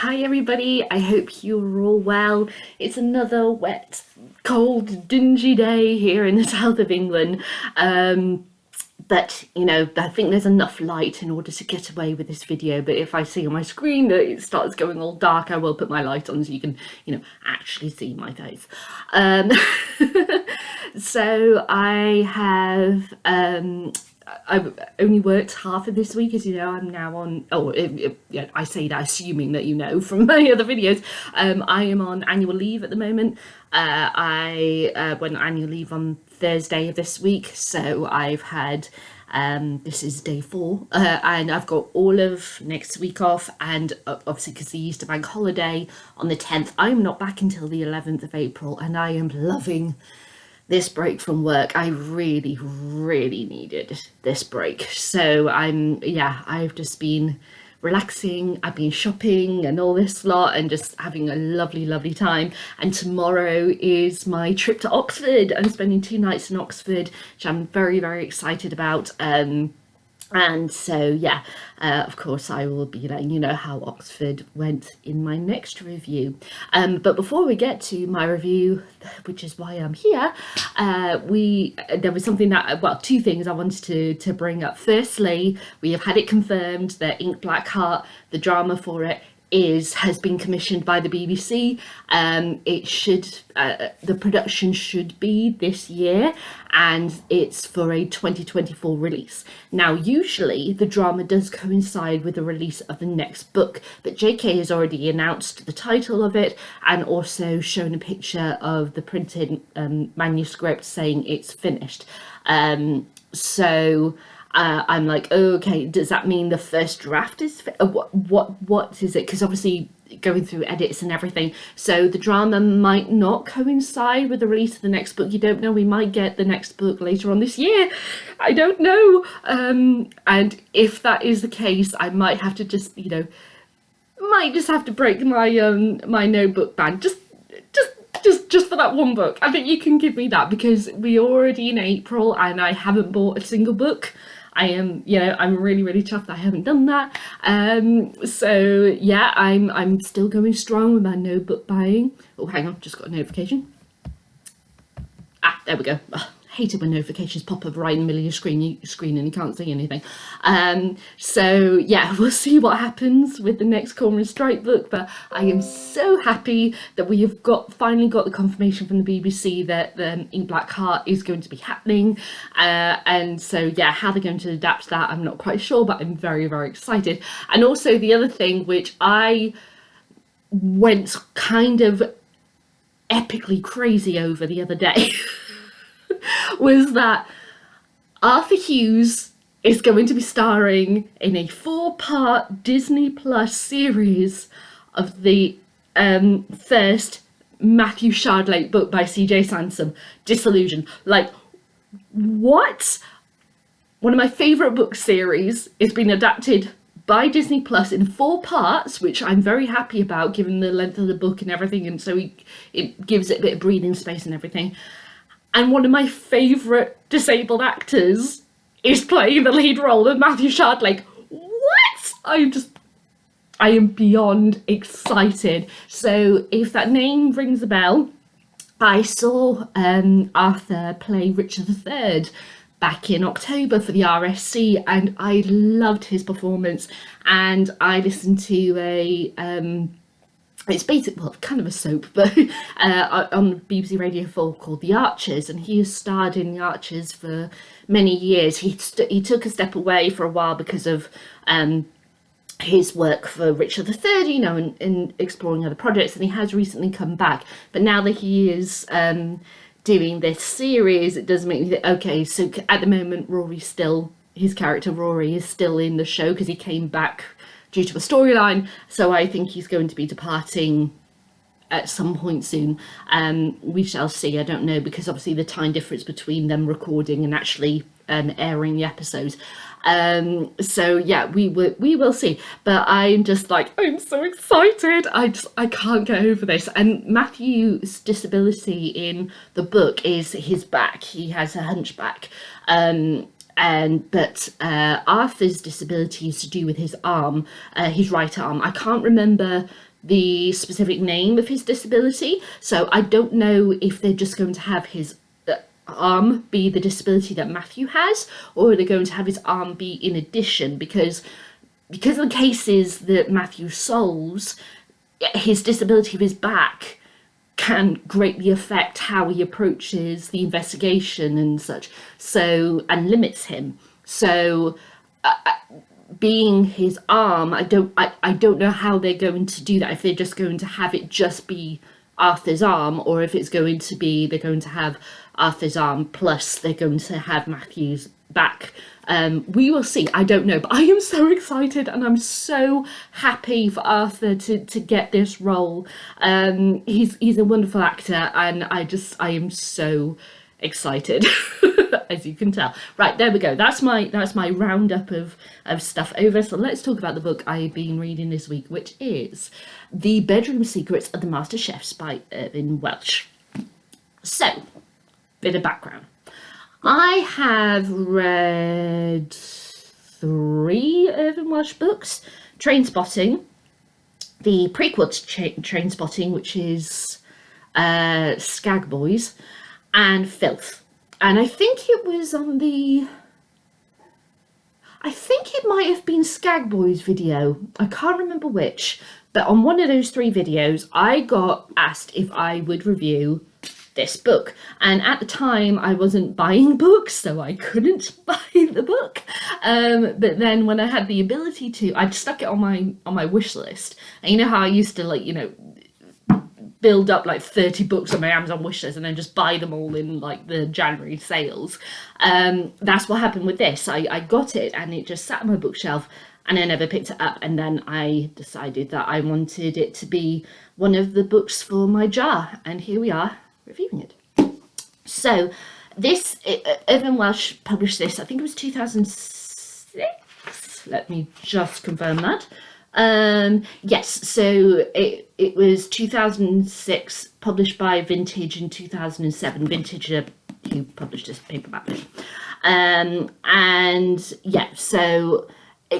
Hi everybody, I hope you're all well. It's another wet, cold, dingy day here in the south of England. But I think there's enough light in order to get away with this video. But if I see on my screen that it starts going all dark, I will put my light on so you can, actually see my face. So I have I've only worked half of this week, as you know. I'm now on. Yeah, I say that assuming that you know from my other videos. I am on annual leave at the moment. I went on annual leave on Thursday of this week, so I've had. This is day 4, and I've got all of next week off, and obviously because the Easter bank holiday on the 10th, I'm not back until the 11th of April, and I am loving this break from work. I really needed this break, so I've just been relaxing. I've been shopping and all this lot and just having a lovely time. And tomorrow is my trip to Oxford. I'm spending 2 nights in Oxford, which I'm very excited about. And so, of course, I will be letting you know how Oxford went in my next review. But before we get to my review, which is why I'm here, there was something that, 2 things I wanted to bring up. Firstly, we have had it confirmed that Ink Black Heart, the drama for it, has been commissioned by the BBC. The production should be this year, and it's for a 2024 release. Now, usually the drama does coincide with the release of the next book, but JK has already announced the title of it and also shown a picture of the printed manuscript saying it's finished. I'm like, okay, does that mean the first draft is what is it? Because obviously going through edits and everything, so the drama might not coincide with the release of the next book. You don't know, we might get the next book later on this year. I don't know. And if that is the case, I might have to just have to break my my no book ban just for that one book. I think you can give me that, because we're already in April and I haven't bought a single book. I'm really tough that I haven't done that. I'm still going strong with my no book buying. Oh, hang on, just got a notification. There we go. Hate it when notifications pop up right in the middle of your screen and you can't see anything. We'll see what happens with the next Cormoran Strike book, but I am so happy that we have finally got the confirmation from the BBC that the Ink Black Heart is going to be happening. How they're going to adapt that, I'm not quite sure, but I'm very excited. And also the other thing, which I went kind of epically crazy over the other day, was that Arthur Hughes is going to be starring in a 4-part Disney Plus series of the first Matthew Shardlake book by C.J. Sansom, Disillusion. Like, what? One of my favourite book series is being adapted by Disney Plus in 4 parts, which I'm very happy about given the length of the book and everything, and so it gives it a bit of breathing space and everything. And one of my favourite disabled actors is playing the lead role of Matthew Shardlake. What? I am beyond excited. So if that name rings a bell, I saw Arthur play Richard III back in October for the RSC, and I loved his performance. And I listened to it's basically kind of a soap, but on BBC Radio 4 called The Archers, and he has starred in The Archers for many years. He took a step away for a while because of his work for Richard III, and exploring other projects, and he has recently come back. But now that he is doing this series, it does make me think, okay, so at the moment his character Rory is still in the show because he came back due to a storyline, so I think he's going to be departing at some point soon. We shall see. I don't know, because obviously the time difference between them recording and actually airing the episodes. We will see. But I'm just like, I'm so excited. I can't get over this. And Matthew's disability in the book is his back. He has a hunchback. But Arthur's disability is to do with his arm, his right arm. I can't remember the specific name of his disability. So I don't know if they're just going to have his arm be the disability that Matthew has, or are they going to have his arm be in addition, because of the cases that Matthew solves, his disability of his back can greatly affect how he approaches the investigation and such, so, and limits him. So being his arm, I don't know how they're going to do that, if they're just going to have it just be Arthur's arm, or if it's going to be they're going to have Arthur's arm plus they're going to have Matthew's back. We will see. I don't know, but I am so excited and I'm so happy for Arthur to get this role. He's a wonderful actor, and I am so excited. As you can tell. Right, there we go. That's my roundup of stuff over. So let's talk about the book I've been reading this week, which is The Bedroom Secrets of the Master Chefs by Irvine Welsh. So, bit of background. I have read 3 Irvine Welsh books. Trainspotting, the prequel to Trainspotting, which is Skag Boys, and Filth. And I think it was on the... I think it might have been Skag Boys video. I can't remember which. But on one of those 3 videos, I got asked if I would review this book. And at the time, I wasn't buying books, so I couldn't buy the book. But then when I had the ability to, I stuck it on my wish list. And you know how I used to, like, you know, build up like 30 books on my Amazon wishlist and then just buy them all in like the January sales. That's what happened with this. I got it and it just sat on my bookshelf and I never picked it up, and then I decided that I wanted it to be one of the books for my jar, and here we are reviewing it. So this, Irvine Welsh published this, I think it was 2006, let me just confirm that. Yes, so it was 2006, published by Vintage in 2007. Vintage, who published this paperback version. And yeah, so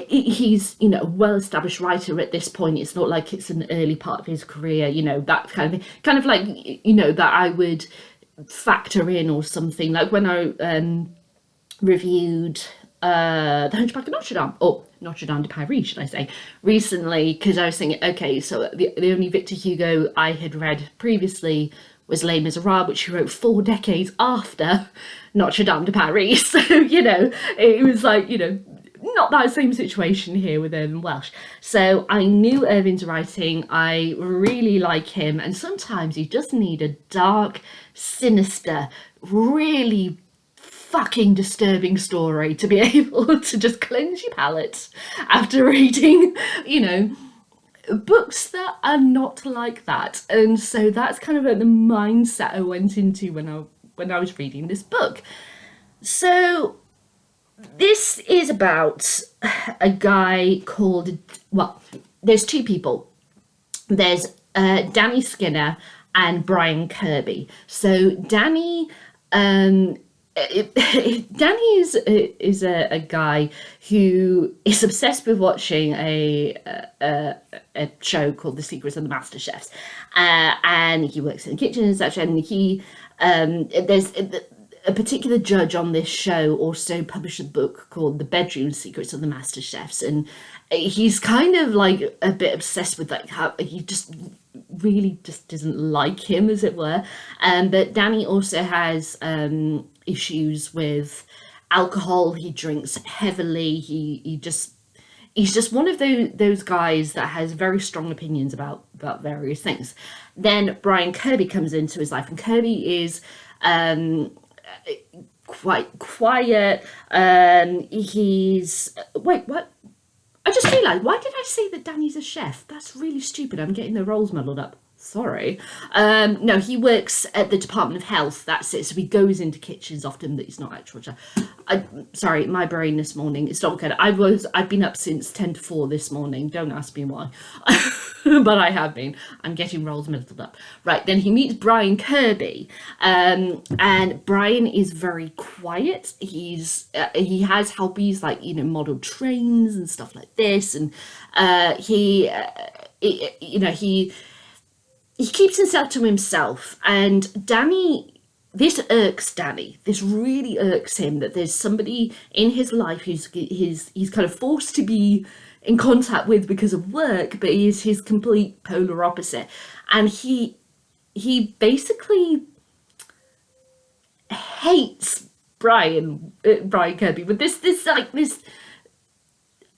he's, you know, a well-established writer at this point. It's not like it's an early part of his career, you know, that kind of thing. Kind of like, you know, that I would factor in or something. Like when I reviewed The Hunchback of Notre Dame, or Notre Dame de Paris, should I say, recently, because I was thinking, okay, so the only Victor Hugo I had read previously was Les Miserables, which he wrote 4 decades after Notre Dame de Paris. So, you know, it was like, you know, not that same situation here with Irvine Welsh. So I knew Irvine's writing, I really like him, and sometimes you just need a dark, sinister, really fucking disturbing story to be able to just cleanse your palate after reading, you know, books that are not like that. And so that's kind of like the mindset I went into when I was reading this book. So this is about a guy called, well, there's 2 people. There's Danny Skinner and Brian Kirby. So Danny is a guy who is obsessed with watching a show called The Secrets of the Master Chefs, and he works in the kitchen and such. And he there's a particular judge on this show also published a book called The Bedroom Secrets of the Master Chefs, and he's kind of like a bit obsessed with like how he just really just doesn't like him, as it were. But Danny also has issues with alcohol. He drinks heavily. He's just one of those guys that has very strong opinions about various things. Then Brian Kirby comes into his life, and Kirby is quite quiet. He's what? I just realised, why did I say that Danny's a chef? That's really stupid. I'm getting the roles muddled up. Sorry. No, he works at the Department of Health. That's it. So he goes into kitchens often, that he's not actual chef. Sorry, my brain this morning. It's not good. I've been up since 10 to 4 this morning. Don't ask me why. But I have been. I'm getting roles muddled up. Right, then he meets Brian Kirby. And Brian is very quiet. He has hobbies like, you know, model trains and stuff like this. And he he keeps himself to himself, and Danny, this irks Danny. This really irks him, that there's somebody in his life he's kind of forced to be in contact with because of work, but he is his complete polar opposite. And he basically hates Brian Kirby with this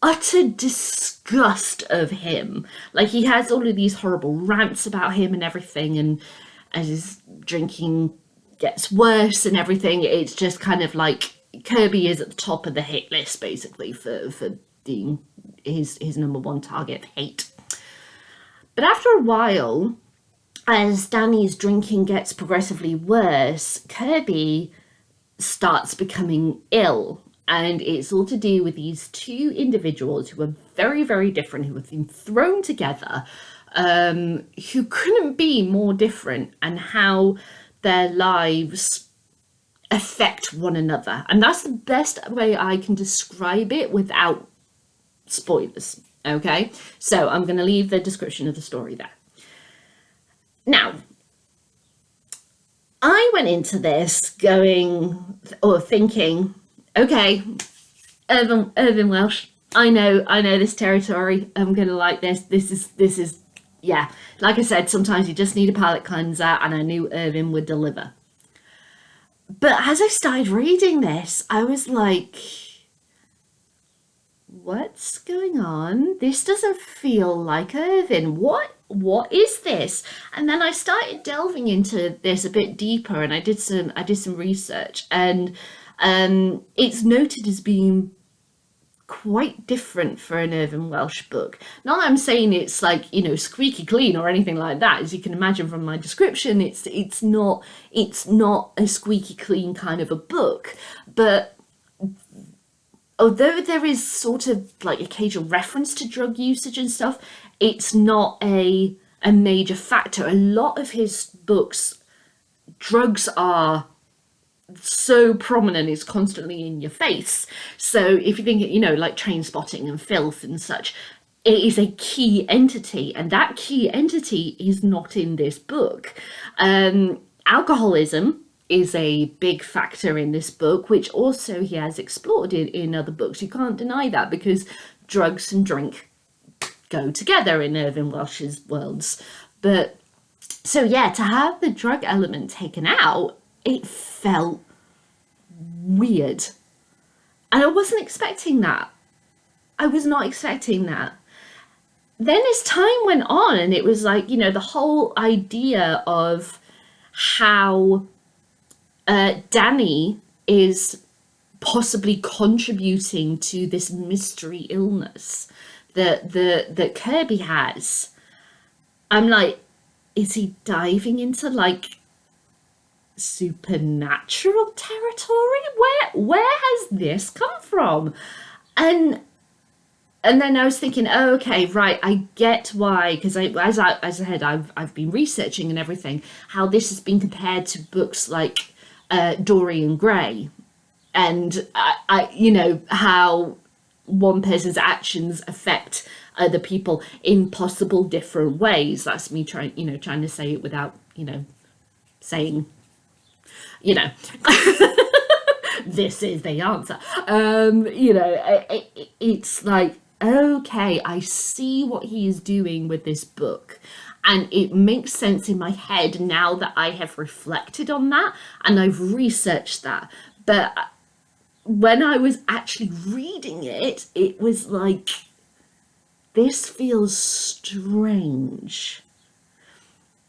utter disgust of him. Like, he has all of these horrible rants about him and everything, and as his drinking gets worse and everything, it's just kind of like Kirby is at the top of the hit list, basically, for being his number one target of hate. But after a while, as Danny's drinking gets progressively worse, Kirby starts becoming ill. And it's all to do with these two individuals who are very, very different, who have been thrown together, who couldn't be more different, and how their lives affect one another. And that's the best way I can describe it without spoilers, okay? So I'm going to leave the description of the story there. Now, I went into this thinking, okay, Irvine Welsh, I know this territory. I'm going to like this. This is, yeah. Like I said, sometimes you just need a palate cleanser, and I knew Irvine would deliver. But as I started reading this, I was like, what's going on? This doesn't feel like Irvine. What is this? And then I started delving into this a bit deeper, and I did some research, and it's noted as being quite different for an Irvine Welsh book. Not that I'm saying it's like, squeaky clean or anything like that. As you can imagine from my description, it's not a squeaky clean kind of a book. But although there is sort of like occasional reference to drug usage and stuff, it's not a major factor. A lot of his books, drugs are so prominent, it's constantly in your face. So if you think, like Train Spotting and Filth and such, it is a key entity, and that key entity is not in this book. Alcoholism is a big factor in this book, which also he has explored in other books. You can't deny that, because drugs and drink go together in Irvine Welsh's worlds. But so yeah, to have the drug element taken out, it felt weird. And I wasn't expecting that. I was not expecting that. Then as time went on, and it was like, the whole idea of how Danny is possibly contributing to this mystery illness that Kirby has. I'm like, is he diving into like supernatural territory? Where has this come from? And then I was thinking, oh, okay, right, I get why, because as I said, I've been researching and everything, how this has been compared to books like Dorian Gray, and how one person's actions affect other people in possible different ways. That's me trying to say it without saying this is the answer. It's like, okay, I see what he is doing with this book, and it makes sense in my head now that I have reflected on that and I've researched that. But when I was actually reading it, it was like, this feels strange.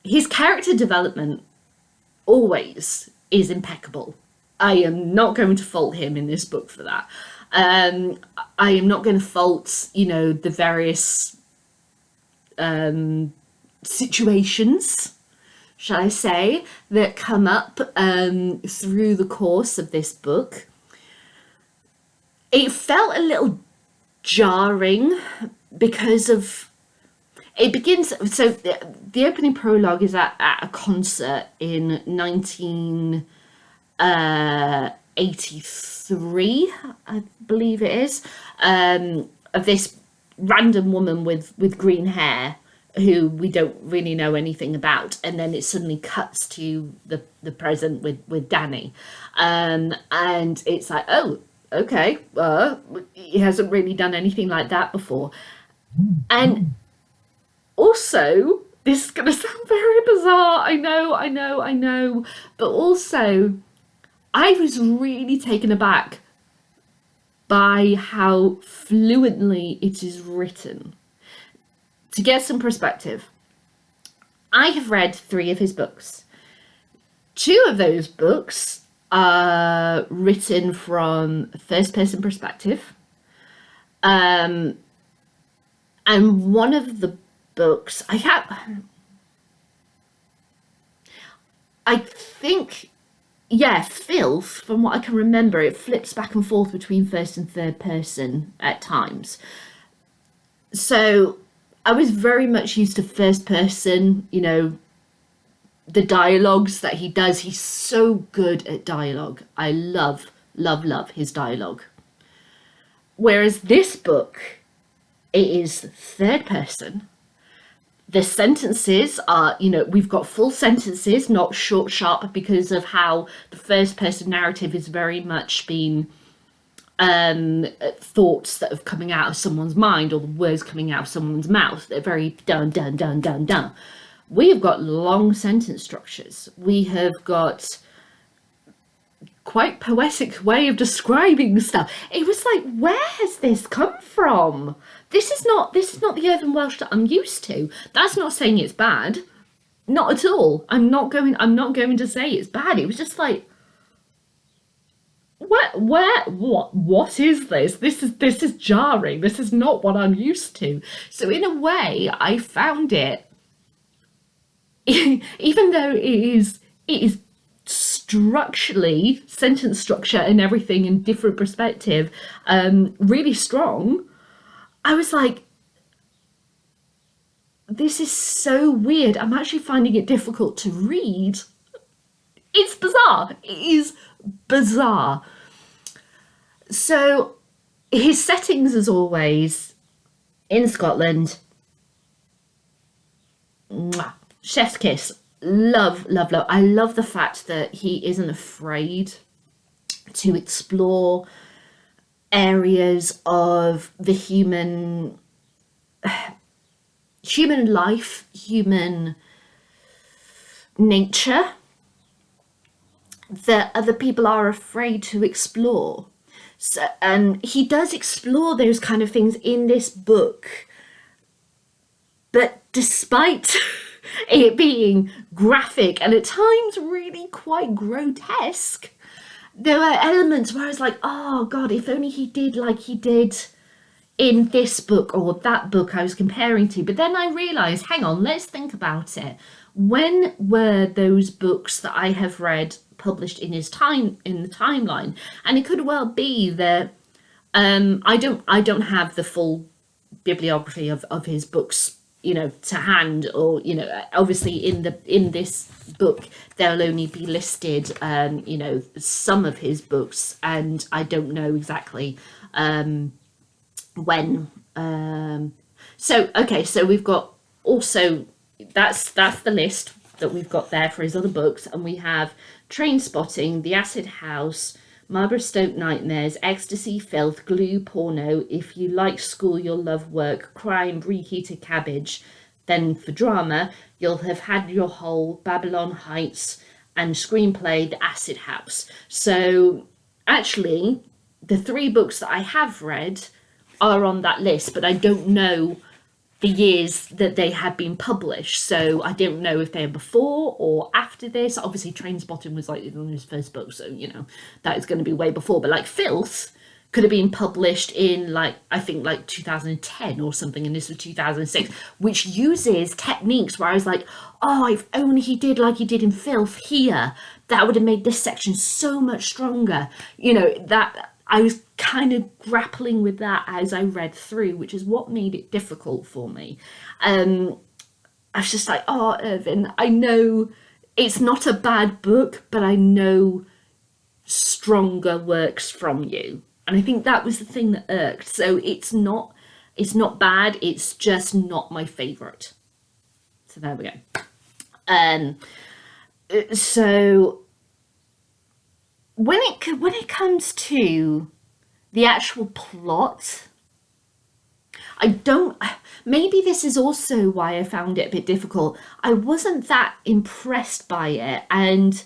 His character development always is impeccable. I am not going to fault him in this book for that. I am not going to fault, the various situations, shall I say, that come up through the course of this book. It felt a little jarring because of, it begins, so the opening prologue is at a concert in 1983, I believe it is, of this random woman with green hair who we don't really know anything about, and then it suddenly cuts to the present with Danny, and it's like, oh, okay, he hasn't really done anything like that before. And also, this is going to sound very bizarre, I know, but also I was really taken aback by how fluently it is written. To get some perspective, I have read 3 of his books. 2 of those books are written from a first-person perspective. And one of the books I think, yeah, Filth, from what I can remember, it flips back and forth between first and third person at times. So I was very much used to first person, the dialogues that he does. He's so good at dialogue. I love his dialogue. Whereas this book, it is third person. The sentences are, we've got full sentences, not short, sharp, because of how the first person narrative is very much been thoughts that are coming out of someone's mind, or the words coming out of someone's mouth. They're very dun, dun, dun, dun, dun. We have got long sentence structures. We have got quite poetic way of describing stuff. It was like, where has this come from? This is not the Irvine Welsh that I'm used to. That's not saying it's bad. Not at all. I'm not going to say it's bad. It was just like, what is this? This is jarring. This is not what I'm used to. So in a way, I found it, even though it is structurally, sentence structure and everything in different perspective, really strong. I was like, this is so weird. I'm actually finding it difficult to read. It's bizarre. It is bizarre. So his settings, as always, in Scotland. Mwah. Chef's kiss. Love. I love the fact that he isn't afraid to explore areas of the human life, human nature that other people are afraid to explore. So, and he does explore those kind of things in this book, but despite it being graphic and at times really quite grotesque, there were elements where I was like, oh God, if only he did like he did in this book or that book I was comparing to. But then I realised, hang on, let's think about it. When were those books that I have read published in the timeline? And it could well be that I don't have the full bibliography of his books, to hand, or obviously in this book there'll only be listed some of his books, and I don't know exactly when. So we've got also that's the list that we've got there for his other books, and we have Train Spotting, The Acid House, Marlborough Stoke Nightmares, Ecstasy, Filth, Glue, Porno, If You Like School You'll Love Work, Crime, Reheated Cabbage. Then for drama, you'll have Had Your Whole, Babylon Heights, and screenplay, The Acid House. So actually, the 3 books that I have read are on that list, but I don't know the years that they had been published, so I don't know if they're before or after this. Obviously Trainspotting was like one of his first books, so that is going to be way before. But like Filth could have been published in I think 2010 or something, and this was 2006, which uses techniques where I was like, oh, if only he did like he did in Filth here, that would have made this section so much stronger. That I was kind of grappling with that as I read through, which is what made it difficult for me. I was just like, oh, Irvine, I know it's not a bad book, but I know stronger works from you. And I think that was the thing that irked. So it's not bad, it's just not my favourite. So there we go. So when it comes to the actual plot, I don't. Maybe this is also why I found it a bit difficult. I wasn't that impressed by it, and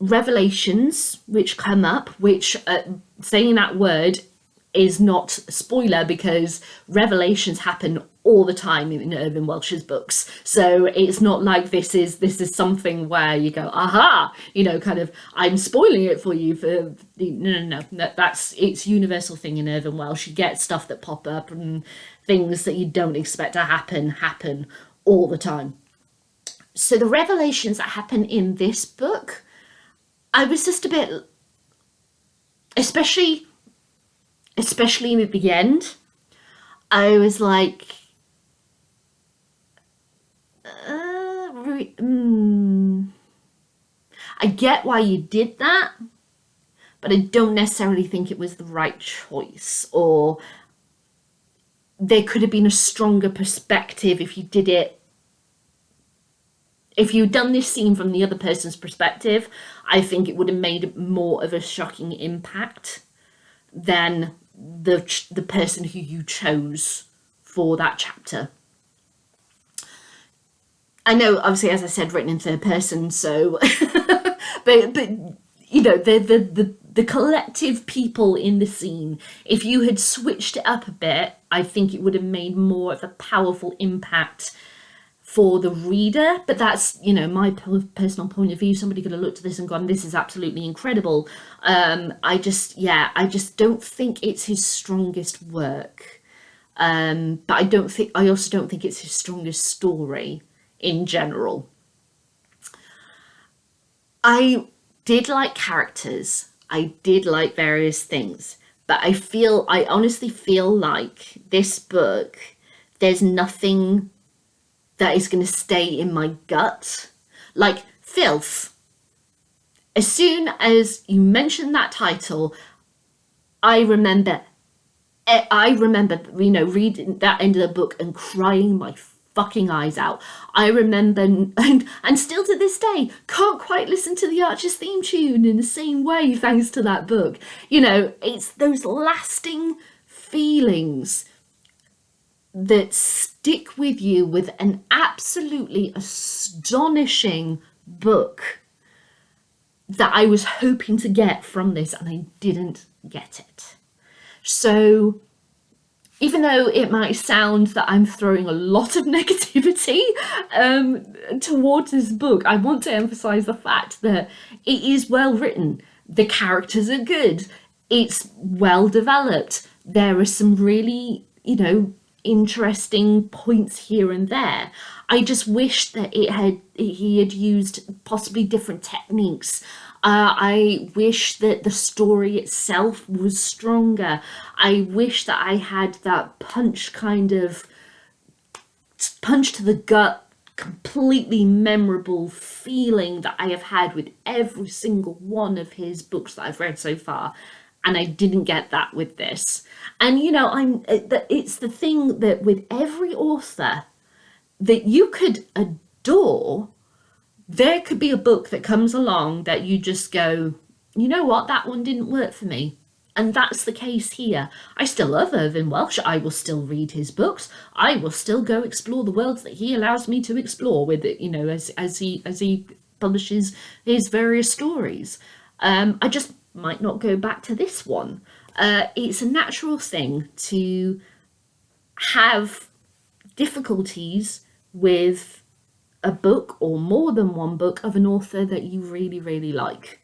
revelations which come up, which saying that word is not a spoiler because revelations happen all the time in Irvine Welsh's books. So it's not like this is something where you go, aha, kind of, I'm spoiling it for you for no. It's universal thing in Irvine Welsh. You get stuff that pop up and things that you don't expect to happen all the time. So the revelations that happen in this book, I was just a bit, especially at the end, I was like, I get why you did that, but I don't necessarily think it was the right choice, or there could have been a stronger perspective if you did it. If you'd done this scene from the other person's perspective, I think it would have made more of a shocking impact than the person who you chose for that chapter. I know, obviously, as I said, written in third person, so but the collective people in the scene, if you had switched it up a bit, I think it would have made more of a powerful impact for the reader. But that's, my personal point of view. Somebody could have looked at this and gone, this is absolutely incredible. I just don't think it's his strongest work. But I also don't think it's his strongest story in general. I did like characters. I did like various things. But I honestly feel like this book, there's nothing that is going to stay in my gut. Like Filth. As soon as you mention that title, I remember, reading that end of the book and crying my fucking eyes out. I remember, and still to this day, can't quite listen to the Archer's theme tune in the same way thanks to that book. It's those lasting feelings that stick with you with an absolutely astonishing book that I was hoping to get from this, and I didn't get it. So even though it might sound that I'm throwing a lot of negativity towards this book, I want to emphasize the fact that it is well written. The characters are good. It's well developed. There are some really, interesting points here and there. I just wish that he had used possibly different techniques. I wish that the story itself was stronger. I wish that I had that punch to the gut, completely memorable feeling that I have had with every single one of his books that I've read so far. And I didn't get that with this. And it's the thing that with every author that you could adore, there could be a book that comes along that you just go, you know what, that one didn't work for me. And that's the case here. I still love Irvine Welsh. I will still read his books. I will still go explore the worlds that he allows me to explore with it, as he publishes his various stories. I just might not go back to this one. It's a natural thing to have difficulties with a book or more than one book of an author that you really, really like.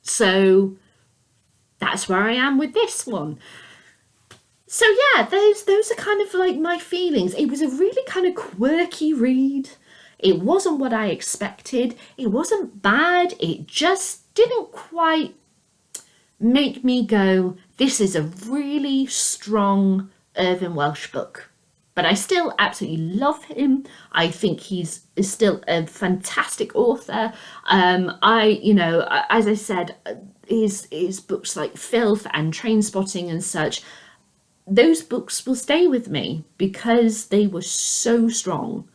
So that's where I am with this one. So yeah, those are kind of like my feelings. It was a really kind of quirky read. It wasn't what I expected. It wasn't bad. It just didn't quite make me go, this is a really strong Irvine Welsh book. But I still absolutely love him. I think he's still a fantastic author. As I said, his books like Filth and Trainspotting and such, those books will stay with me because they were so strong.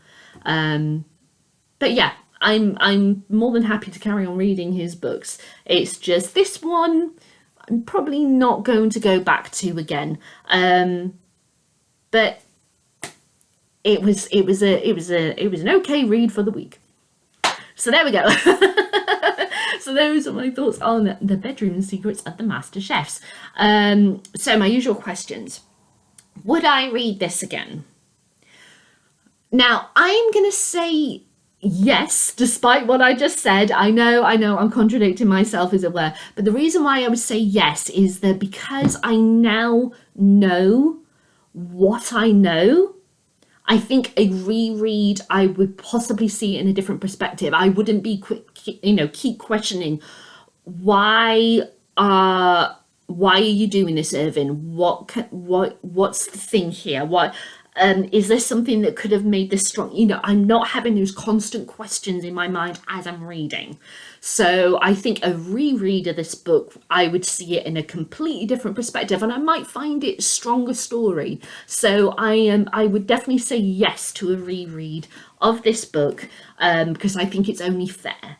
But yeah, I'm more than happy to carry on reading his books. It's just this one I'm probably not going to go back to again. But it was an okay read for the week. So there we go. So those are my thoughts on the bedroom secrets of the master chefs. So my usual questions. Would I read this again? Now, I'm going to say yes, despite what I just said. I know, I'm contradicting myself, as it were. But the reason why I would say yes is that because I now know what I know, I think a reread, I would possibly see it in a different perspective. I wouldn't be keep questioning why are you doing this, Irvine? What's the thing here? What is there something that could have made this strong? I'm not having those constant questions in my mind as I'm reading. So I think a reread of this book, I would see it in a completely different perspective, and I might find it a stronger story. So I would definitely say yes to a reread of this book, because I think it's only fair.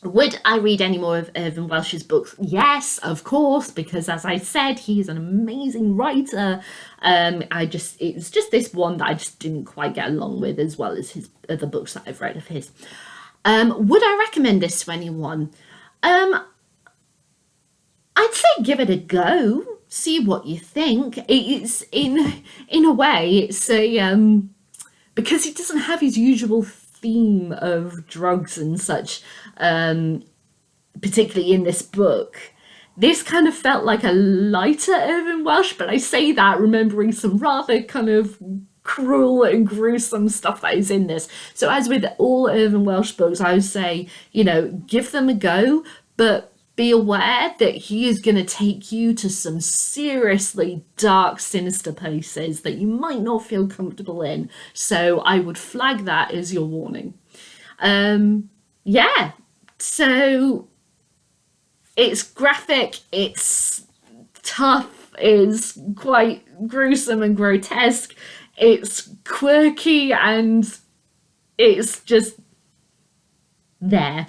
Would I read any more of Irvine Welsh's books? Yes, of course, because as I said, he's an amazing writer. It's just this one that I just didn't quite get along with, as well as his other books that I've read of his. Would I recommend this to anyone? I'd say give it a go. See what you think. It's in a way, it's a because he doesn't have his usual theme of drugs and such, particularly in this book. This kind of felt like a lighter Irvine Welsh, but I say that remembering some rather kind of cruel and gruesome stuff that is in this. So as with all Irvine Welsh books, I would say, give them a go, but be aware that he is going to take you to some seriously dark, sinister places that you might not feel comfortable in. So I would flag that as your warning. Yeah, so it's graphic, it's tough, it's quite gruesome and grotesque, it's quirky, and it's just there.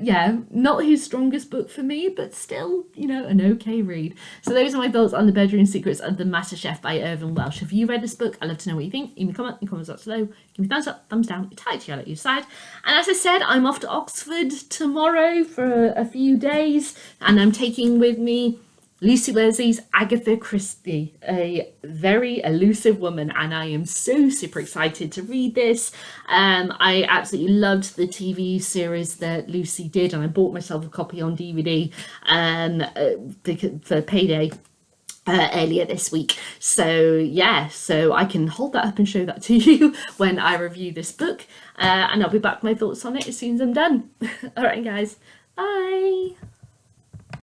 Yeah, not his strongest book for me, but still, an okay read. So those are my thoughts on The Bedroom Secrets of the Master Chef by Irvine Welsh. Have you read this book? I'd love to know what you think. Leave me a comment in the comments below. Give me a thumbs up, thumbs down, entirely to you, let you decide. And as I said, I'm off to Oxford tomorrow for a few days, and I'm taking with me Lucy Leslie's Agatha Christie, a very elusive woman, and I am so super excited to read this. I absolutely loved the TV series that Lucy did, and I bought myself a copy on DVD for payday earlier this week. So yeah, so I can hold that up and show that to you when I review this book, and I'll be back with my thoughts on it as soon as I'm done. All right, guys, bye.